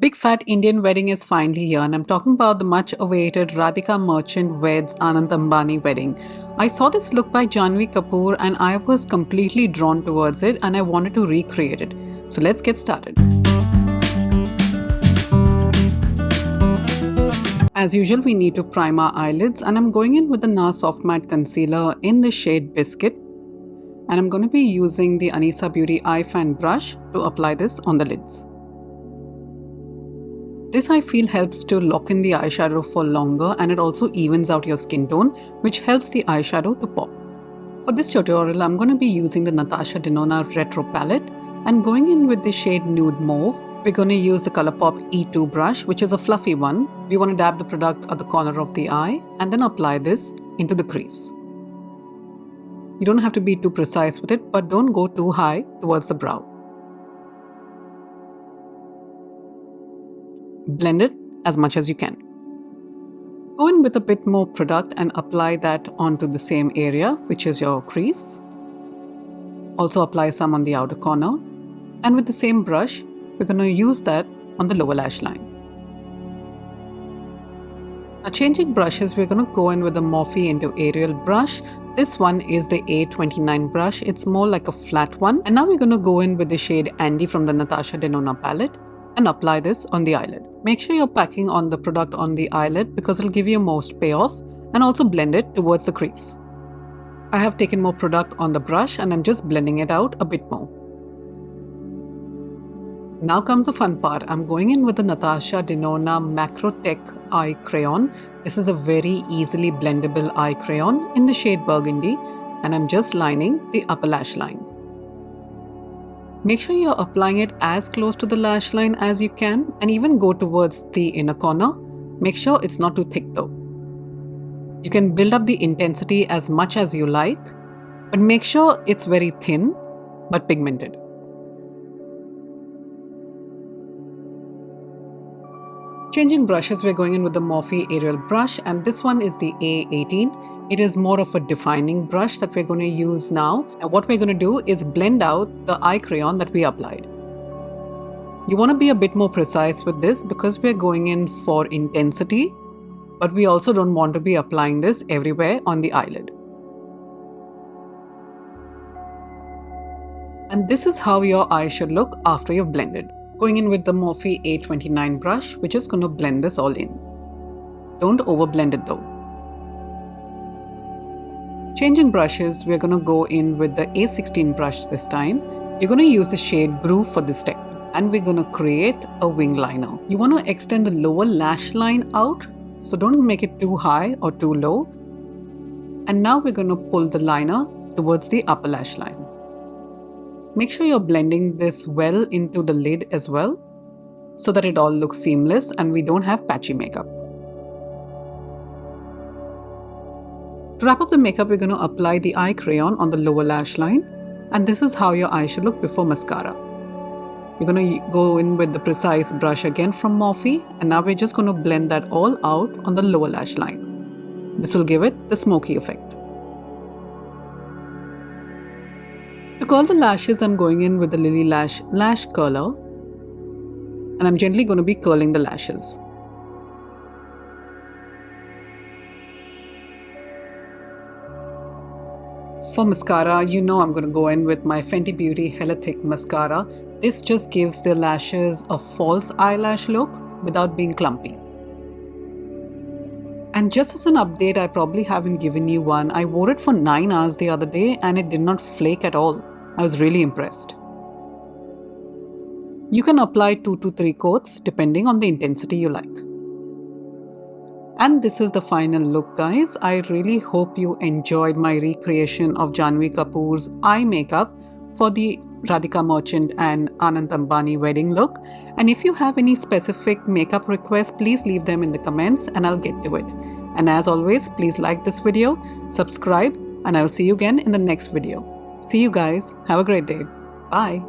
big fat Indian wedding is finally here, and I'm talking about the much awaited Radhika Merchant weds Anand Ambani wedding. I saw this look by JANHVI Kapoor and I was completely drawn towards it and I wanted to recreate it. So let's get started. As usual, we need to prime our eyelids, and I'm going in with the NARS Soft Matte Concealer in the shade Biscuit. And I'm going to be using the Anisa Beauty Eye Fan brush to apply this on the lids. This I feel helps to lock in the eyeshadow for longer, and it also evens out your skin tone, which helps the eyeshadow to pop. For this tutorial, I'm going to be using the Natasha Denona Retro palette and going in with the shade Nude Mauve. We're going to use the ColourPop E2 brush, which is a fluffy one. We want to dab the product at the corner of the eye and then apply this into the crease. You don't have to be too precise with it, but don't go too high towards the brow. Blend it as much as you can. Go in with a bit more product and apply that onto the same area, which is your crease. Also apply some on the outer corner. And with the same brush, we're going to use that on the lower lash line. Now changing brushes, we're going to go in with the Morphe into Ariel brush. This one is the A29 brush. It's more like a flat one. And now we're going to go in with the shade Andy from the Natasha Denona palette and apply this on the eyelid. Make sure you're packing on the product on the eyelid because it'll give you most payoff, and also blend it towards the crease. I have taken more product on the brush and I'm just blending it out a bit more. Now comes the fun part. I'm going in with the Natasha Denona Macro Tech Eye Crayon. This is a very easily blendable eye crayon in the shade Burgundy, and I'm just lining the upper lash line. Make sure you're applying it as close to the lash line as you can, and even go towards the inner corner. Make sure it's not too thick though. You can build up the intensity as much as you like, but make sure it's very thin but pigmented. Changing brushes, we're going in with the Morphe Ariel brush, and this one is the A18. It is more of a defining brush that we're going to use now. And what we're going to do is blend out the eye crayon that we applied. You want to be a bit more precise with this because we're going in for intensity, but we also don't want to be applying this everywhere on the eyelid. And this is how your eye should look after you've blended. Going in with the Morphe A29 brush, we're just going to blend this all in. Don't overblend it though. Changing brushes, we're going to go in with the A16 brush this time. You're going to use the shade Brew for this step, and we're going to create a wing liner. You want to extend the lower lash line out, so don't make it too high or too low. And now we're going to pull the liner towards the upper lash line. Make sure you're blending this well into the lid as well, so that it all looks seamless and we don't have patchy makeup. To wrap up the makeup, we're going to apply the eye crayon on the lower lash line, and this is how your eye should look before mascara. We're going to go in with the precise brush again from Morphe, and now we're just going to blend that all out on the lower lash line. This will give it the smoky effect. To curl the lashes, I'm going in with the Lilly Lash Curler, and I'm gently going to be curling the lashes. For mascara, you know I'm going to go in with my Fenty Beauty Hella Thick Mascara. This just gives the lashes a false eyelash look without being clumpy. And just as an update, I probably haven't given you one. I wore it for 9 hours the other day and it did not flake at all. I was really impressed. You can apply 2 to 3 coats depending on the intensity you like. And this is the final look, guys. I really hope you enjoyed my recreation of JANHVI Kapoor's eye makeup for the Radhika Merchant and Anand Ambani wedding look. And if you have any specific makeup requests, please leave them in the comments and I'll get to it. And as always, please like this video, subscribe, and I'll see you again in the next video. See you guys. Have a great day. Bye.